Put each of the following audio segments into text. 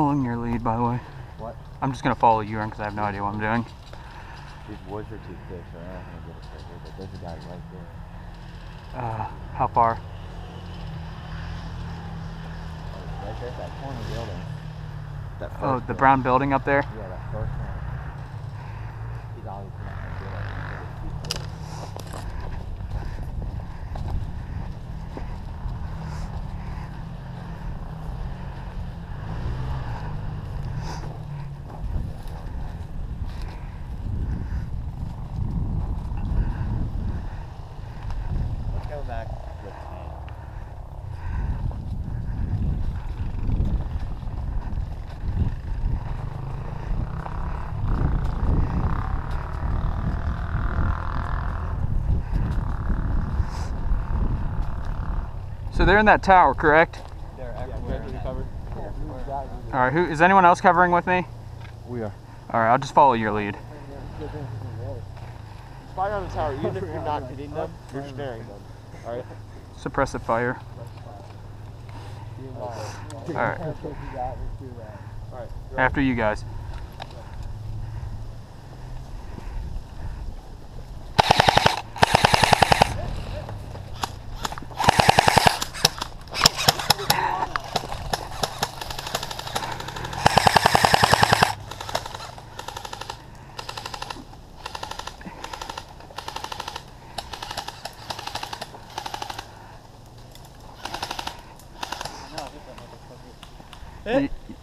following your lead, by the way. What? I'm just gonna follow you because I have no idea what I'm doing. These woods are too thick, so I'm not gonna get us right here, but there's a guy right there. How far? Right there, that corner building. That first Oh, the brown building up there? Yeah, that first one. He's always not gonna get us. Let's go back with tank. So they're in that tower, correct? They're everywhere. All right. Who is anyone else covering with me? We are. All right. I'll just follow your lead. Fire on the tower, even if you're not hitting them, you're snaring them. Alright? Suppressive fire. All right. Alright. After you guys.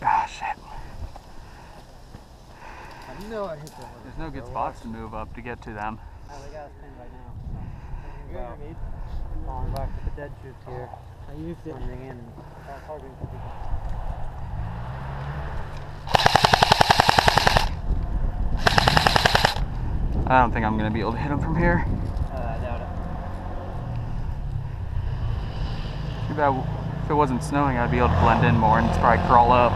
Ah, shit. I know I hit that one. There's no good spots to move up to get to them. Oh, they got us pinned right now. So, falling back with the dead troops here. I used it. Running in and targeting people. I don't think I'm gonna be able to hit them from here. I doubt it. Too bad. If it wasn't snowing, I'd be able to blend in more and just probably crawl up.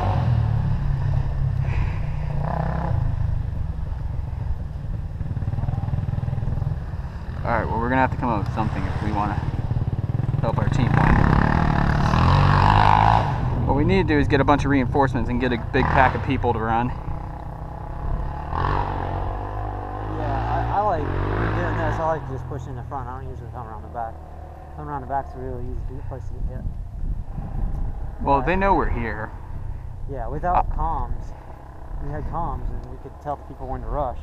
Alright, well, we're gonna have to come up with something if we want to help our team win. What we need to do is get a bunch of reinforcements and get a big pack of people to run. Yeah, I like doing this. I like just pushing in the front. I don't usually come around the back. Coming around the back's a really easy place to get hit. Well, they know we're here. Yeah, without comms, we had comms and we could tell the people when to rush,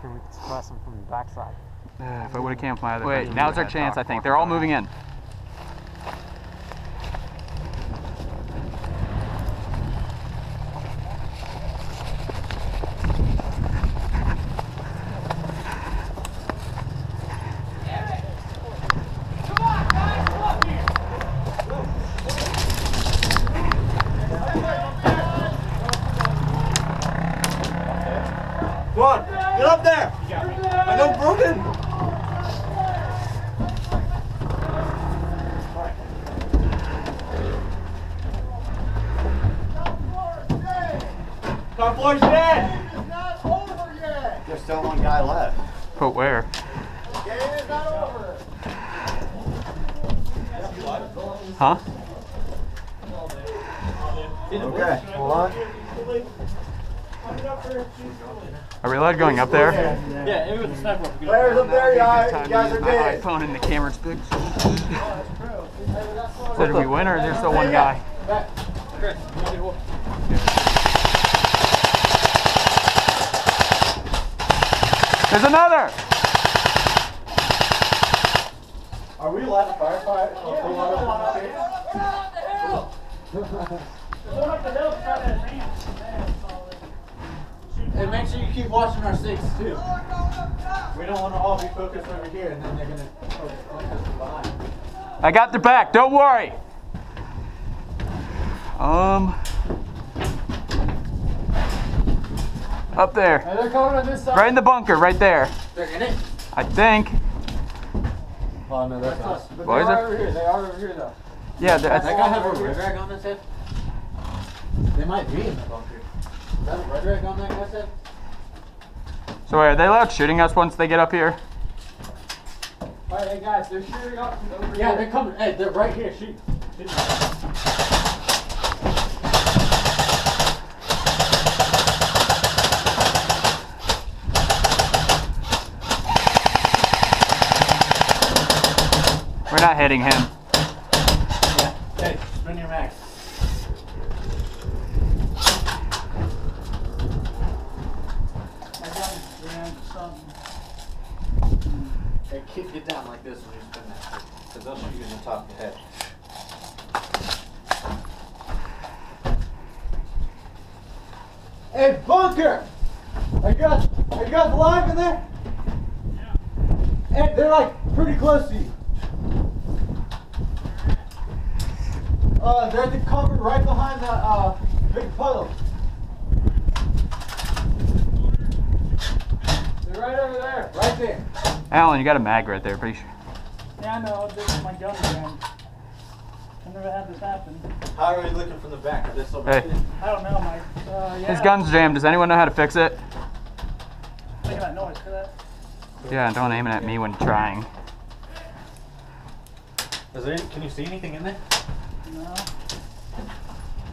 and we could suppress them from the backside. If I would have campfire. Wait, now's our chance, I think. They're all moving in. Come on, get up there! I know broken! Top floor's dead! It's not over yet! There's still one guy left. But where? It is not over! Huh? Okay, hold on. Are we allowed going up there? Yeah, it was a sniper. Players up there, you guys are My dead. iPhone and the camera's big. So did we win or is there still one guy? There's another! Are we allowed to firefight? And make sure you keep watching our six too. We don't want to all be focused over here and then they're going to focus from behind. I got their back, don't worry! Up there. Hey, they're coming on this side. Right in the bunker, right there. They're in it? I think. Oh no, that's us. But What they is are it? over here. They are over here though. Yeah, That that's. guy have a red rag on his head? They might be in the bunker. Is that a red rag on that guy's head? So wait, are they allowed shooting us once they get up here? Alright, hey guys, they're shooting up over here. Yeah, they're coming. Hey, they're right here. Shoot. We're not hitting him. Yeah. Hey, spin your mag. I got it jammed or something. Hey, keep it down like this when you spin that shit. Because they'll shoot you in the top of the head. Hey, bunker! Are you guys alive in there? Yeah. Hey, they're like pretty close to you. They're at the cover right behind that big puddle. They're right over there. Right there. Alan, you got a mag right there, pretty sure. Yeah, I know. This is my gun again. I've never had this happen. How are you looking from the back of this over Hey. here? I don't know, Mike. Yeah. His gun's jammed. Does anyone know how to fix it? Making that noise, hear that? Yeah, don't aim it at me when you're trying. Can you see anything in there? No.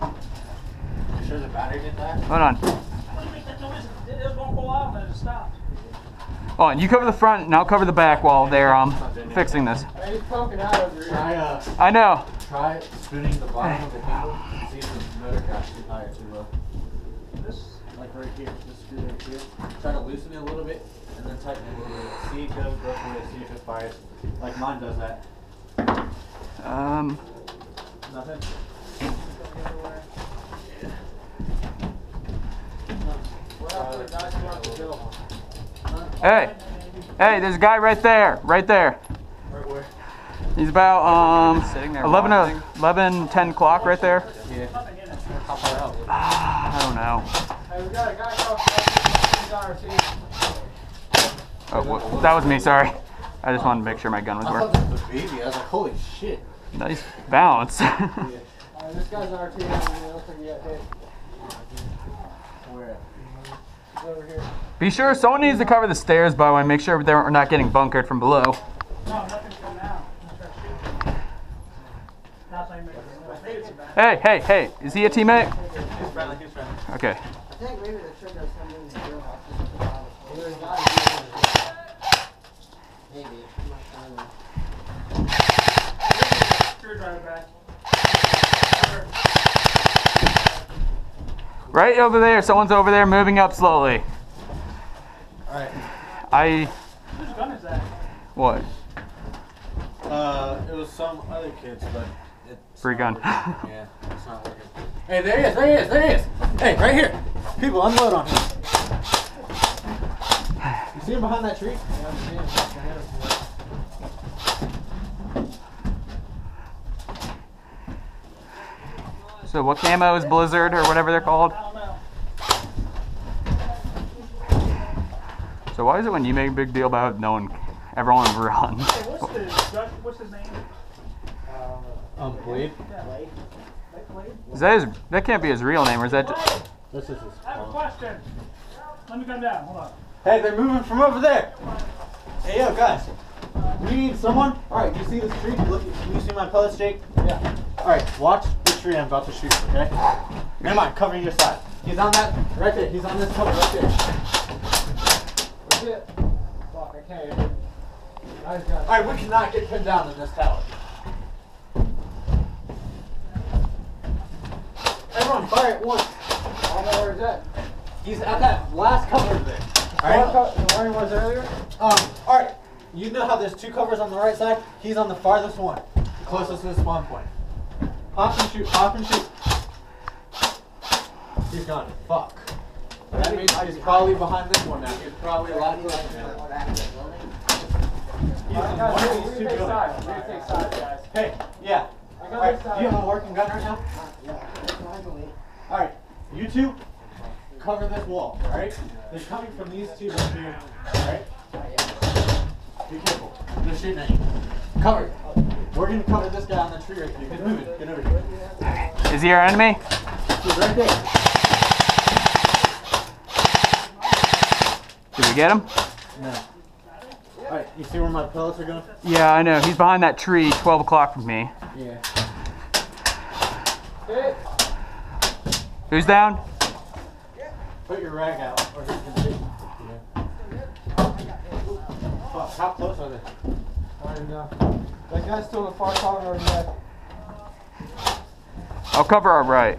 You sure the battery didn't die? Hold on. Why do you make that noise? It was going to pull out and then it just stopped. Hold on, you cover the front and I'll cover the back while they're fixing this. He's poking out over here. I know. Try spinning the bottom of the handle and see if the motor got too high or too low. This, like right here, this screw right here. Try to loosen it a little bit and then tighten it a little bit. See it go for it, see if it fires. Like mine does that. Nothing? Hey, there's a guy right there, Right where? He's about 11, 10 o'clock right there. Yeah. How far out? I don't know. Hey, we got a guy across the Oh, that was me, sorry. I just wanted to make sure my gun was I working. thought this was a baby. I was like, holy shit. Nice bounce. This guy's RT. I don't think he got hit. Where? He's over here. Be sure someone needs to cover the stairs, by the way. Make sure we're not getting bunkered from below. No, nothing's coming out. I'm trying to shoot you. That's how you make it. Hey, is he a teammate? He's friendly. Okay. I think maybe the trick does something in the drill house. Maybe. I'm not sure. Screwdriver back. Right over there, someone's over there moving up slowly. Alright. Whose gun is that? What? It was some other kids, but it's Free gun. Yeah, it's not working. Hey, there he is. Hey, right here. People, unload on him. You see him behind that tree? Yeah, I'm seeing him. So what camo is Blizzard or whatever they're called? I don't know. So why is it when you make a big deal about everyone runs? Hey, what's his name? Blade? Yeah. Is that can't be his real name, or is that just... This is his I have a question. Let me come down. Hold on. Hey, they're moving from over there. Hey, yo, guys. We need someone. Alright, you see this tree? Look, you see my pellets, Jake? Yeah. Alright, watch the tree I'm about to shoot, okay? Never mind, cover your side. He's on that, right there. He's on this cover right there. Where's it? Fuck, I can't hear it. Alright, we cannot get pinned down in this tower. Everyone, fire at once. I don't know where he's at. He's at that last cover there. Alright? The one he was earlier? Alright. You know how there's two covers on the right side? He's on the farthest one. Closest to the spawn point. Hop and shoot, hop and shoot. He's gone. Fuck. That means he's probably behind this one now. He's probably a lot closer now. He's on one of these two buildings. Hey, yeah. Alright, do you have a working gun right now? Alright, you two, cover this wall, alright? They're coming from these two right here, alright? Be careful, they're shooting at you. Cover. We're gonna cover this guy on the tree right here. Get moving, get over here. Is he our enemy? He's right there. Did we get him? No. Alright, you see where my pellets are going? Yeah, I know. He's behind that tree, 12 o'clock from me. Yeah. Who's down? Put your rag out, or he's gonna shoot. Fuck, how close are they? I don't know. That guy's still in the far corner over there. I'll cover our right.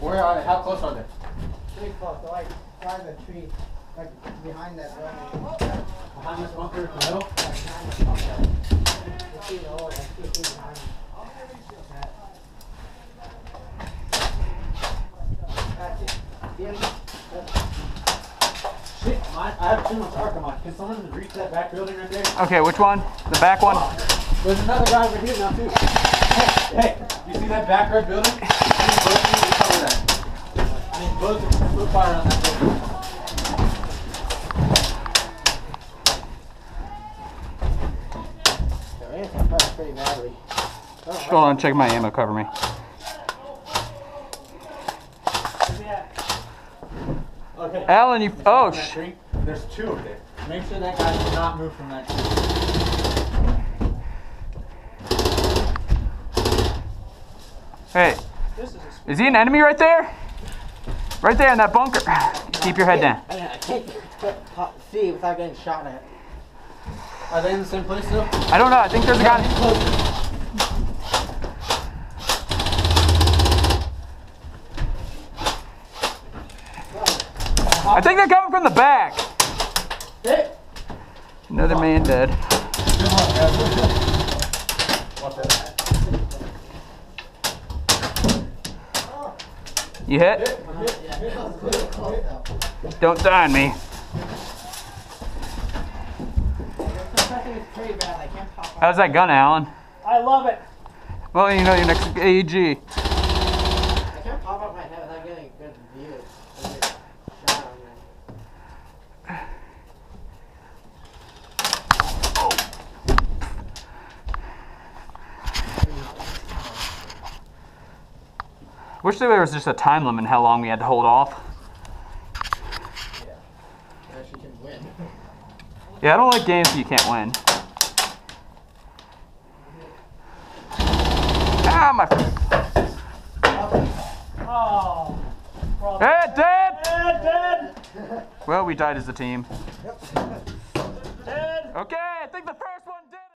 Where are they? How close are they? Pretty close. They're like behind the tree, like behind that building. Behind this bunker in the middle? Behind the bunker. You see the hole, like 2 feet behind me. That's it. Shit, I have too much arc on mine. Can someone reach that back building right there? Okay, which one? The back one? There's another guy over here now too. Hey, you see that back red building? I need both of you to cover that. I need both of you to put fire on that building. They're anti-fire pretty badly. Hold on, check my ammo, cover me. Okay. Alan, you. Oh, That tree, there's 2 over there. Make sure that guy does not move from that tree. Hey, is he an enemy right there? Right there in that bunker. Keep your head down. I can't see without getting shot at. Are they in the same place still? I don't know. I think there's a guy. I think they're coming from the back. Another man dead. You hit? Don't die on me. How's that gun, Alan? I love it. Well, you know your next AEG. I can't pop up my head without getting a good view. Shot on me. Wish there was just a time limit how long we had to hold off. Yeah. Actually can win. Yeah, I don't like games where you can't win. Ah, my. Oh. Hey, dead! Dead. Well, we died as a team.